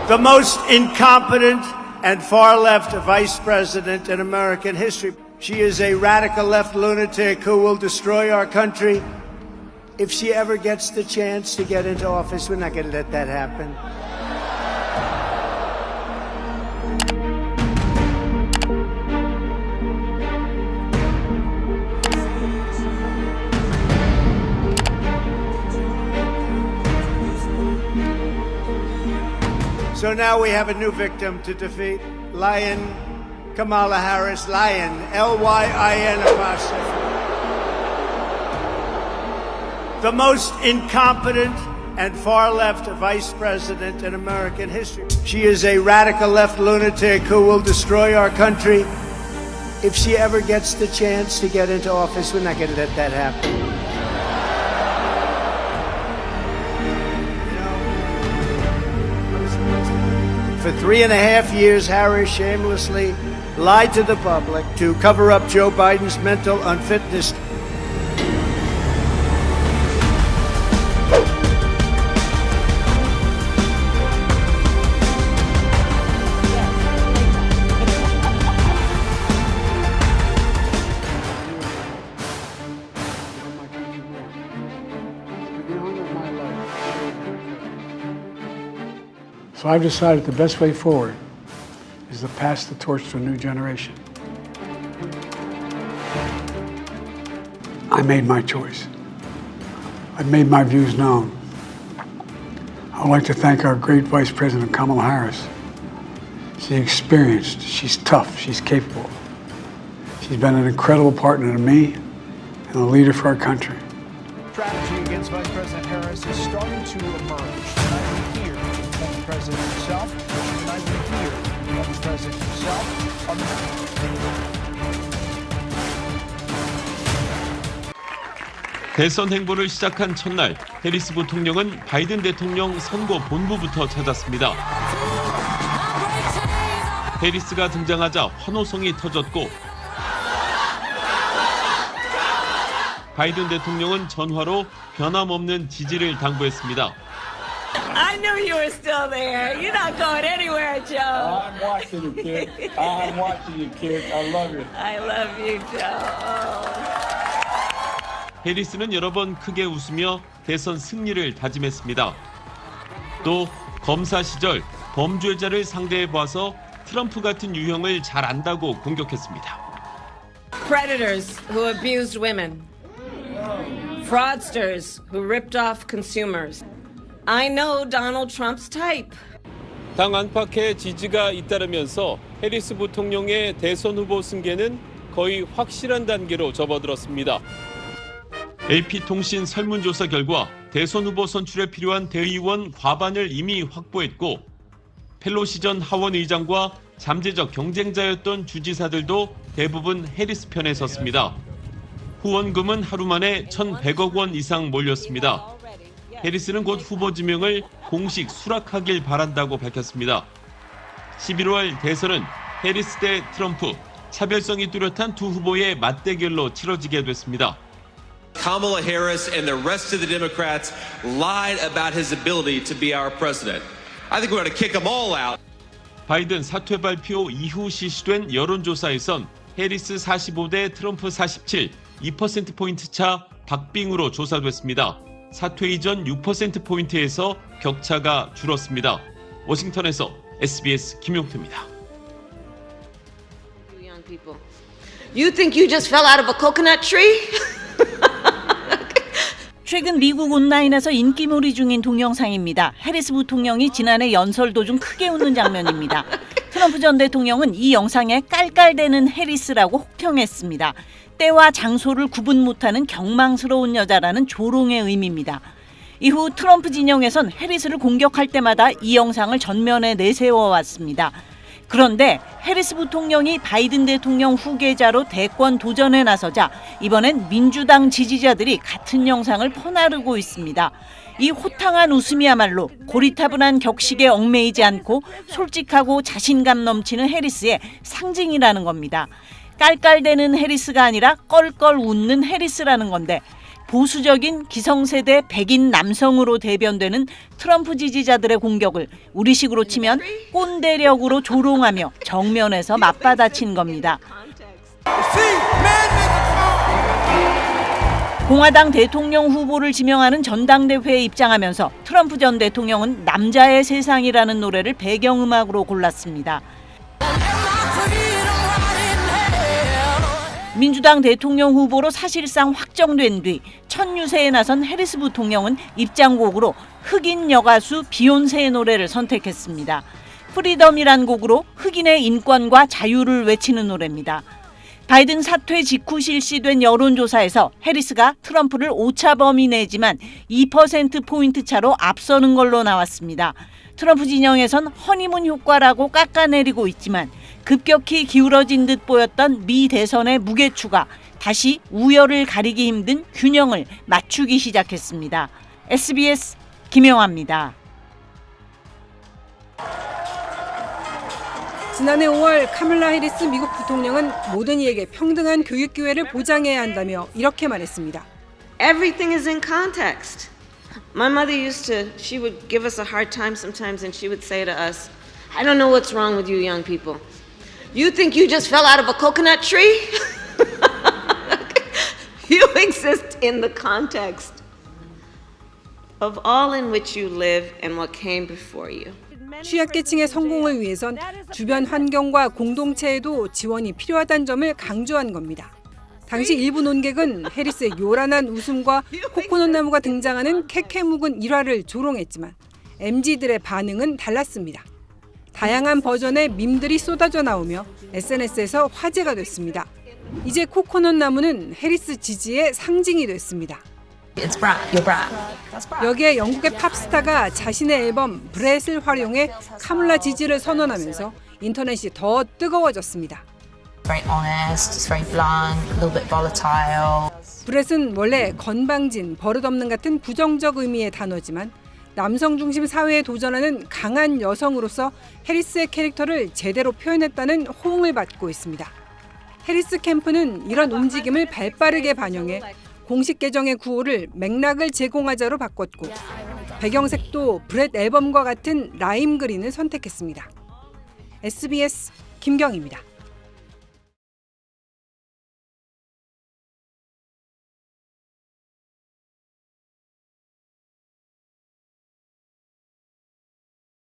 the most incompetent and far left vice president in American history. She is a radical left lunatic who will destroy our country. If she ever gets the chance to get into office, we're not going to let that happen. So now we have a new victim to defeat. Lion Kamala Harris. Lion, L-Y-I-N apostrophe. The most incompetent and far left vice president in American history. She is a radical left lunatic who will destroy our country. If she ever gets the chance to get into office, we're not going to let that happen. For 3.5 years, Harris shamelessly lied to the public to cover up Joe Biden's mental unfitness. So I've decided the best way forward is to pass the torch to a new generation. I made my choice. I've made my views known. I would like to thank our great Vice President Kamala Harris. She's experienced, she's tough, she's capable. She's been an incredible partner to me and a leader for our country. Strategy against Vice President Harris is starting to emerge. Tonight we hear from the President himself. Tonight we hear from the President himself on the 대선 행보를 시작한 첫날, 해리스 부통령은 바이든 대통령 선거 본부부터 찾았습니다. 해리스가 등장하자 환호성이 터졌고 바이든 대통령은 전화로 변함없는 지지를 당부했습니다. I knew you were still there. You're not going anywhere, Joe. I'm watching you, kid. I'm watching you, kid. I love you. I love you, Joe. 해리스는 여러 번 크게 웃으며 대선 승리를 다짐했습니다. 또 검사 시절 범죄자를 상대해 봐서 트럼프 같은 유형을 잘 안다고 공격했습니다. Predators who abused women. Fraudsters who ripped off consumers. I know Donald Trump's type. 당 안팎의 지지가 잇따르면서 해리스 부통령의 대선 후보 승계는 거의 확실한 단계로 접어들었습니다. AP통신 설문조사 결과 대선 후보 선출에 필요한 대의원 과반을 이미 확보했고 펠로시 전 하원 의장과 잠재적 경쟁자였던 주지사들도 대부분 해리스 편에 섰습니다. 후원금은 하루 만에 1,100억 원 이상 몰렸습니다. 해리스는 곧 후보 지명을 공식 수락하길 바란다고 밝혔습니다. 11월 대선은 해리스 대 트럼프, 차별성이 뚜렷한 두 후보의 맞대결로 치러지게 됐습니다. Kamala Harris and the rest of the Democrats lied about his ability to be our president. I think we ought to kick them all out. 바이든 사퇴 발표 이후 실시된 여론조사에선 해리스 45대 트럼프 47, 2%포인트 차 박빙으로 조사됐습니다. 사퇴 이전 6%포인트에서 격차가 줄었습니다. 워싱턴에서 SBS 김용표입니다. You think you just fell out of a coconut tree? 최근 미국 온라인에서 인기몰이 중인 동영상입니다. 해리스 부통령이 지난해 연설 도중 크게 웃는 장면입니다. 트럼프 전 대통령은 이 영상에 깔깔대는 해리스라고 혹평했습니다. 때와 장소를 구분 못하는 경망스러운 여자라는 조롱의 의미입니다. 이후 트럼프 진영에선 해리스를 공격할 때마다 이 영상을 전면에 내세워왔습니다. 그런데 해리스 부통령이 바이든 대통령 후계자로 대권 도전에 나서자 이번엔 민주당 지지자들이 같은 영상을 퍼나르고 있습니다. 이 호탕한 웃음이야말로 고리타분한 격식에 얽매이지 않고 솔직하고 자신감 넘치는 해리스의 상징이라는 겁니다. 깔깔대는 해리스가 아니라 껄껄 웃는 해리스라는 건데 보수적인 기성세대 백인 남성으로 대변되는 트럼프 지지자들의 공격을 우리식으로 치면 꼰대력으로 조롱하며 정면에서 맞받아친 겁니다. 공화당 대통령 후보를 지명하는 전당대회에 입장하면서 트럼프 전 대통령은 남자의 세상이라는 노래를 배경음악으로 골랐습니다. 민주당 대통령 후보로 사실상 확정된 뒤 첫 유세에 나선 해리스 부통령은 입장곡으로 흑인 여가수 비욘세의 노래를 선택했습니다. 프리덤이란 곡으로 흑인의 인권과 자유를 외치는 노래입니다. 바이든 사퇴 직후 실시된 여론조사에서 해리스가 트럼프를 오차 범위 내지만 2%포인트 차로 앞서는 걸로 나왔습니다. 트럼프 진영에선 허니문 효과라고 깎아내리고 있지만 급격히 기울어진 듯 보였던 미 대선의 무게추가 다시 우열을 가리기 힘든 균형을 맞추기 시작했습니다. SBS 김영아입니다. 지난해 5월 카멀라 해리스 미국 부통령은 모든 이에게 평등한 교육 기회를 보장해야 한다며 이렇게 말했습니다. Everything is in context. My mother she would give us a hard time sometimes and she would say to us, I don't know what's wrong with you young people. You think you just fell out of a coconut tree? You exist in the context of all in which you live and what came before you. 취약계층의 성공을 위해선 주변 환경과 공동체에도 지원이 필요하다는 점을 강조한 겁니다. 당시 일부 논객은 해리스의 요란한 웃음과 코코넛 나무가 등장하는 캐캐 묵은 일화를 조롱했지만 MZ들의 반응은 달랐습니다. 다양한 버전의 밈들이 쏟아져 나오며 SNS에서 화제가 됐습니다. 이제 코코넛 나무는 해리스 지지의 상징이 됐습니다. 여기에 영국의 팝스타가 자신의 앨범 브렛을 활용해 카멀라 지지를 선언하면서 인터넷이 더 뜨거워졌습니다. 브렛은 원래 건방진, 버릇없는 같은 부정적 의미의 단어지만 남성 중심 사회에 도전하는 강한 여성으로서 해리스의 캐릭터를 제대로 표현했다는 호응을 받고 있습니다. 해리스 캠프는 이런 움직임을 발빠르게 반영해 공식 계정의 구호를 맥락을 제공하자로 바꿨고 배경색도 브렛 앨범과 같은 라임 그린을 선택했습니다. SBS 김경희입니다.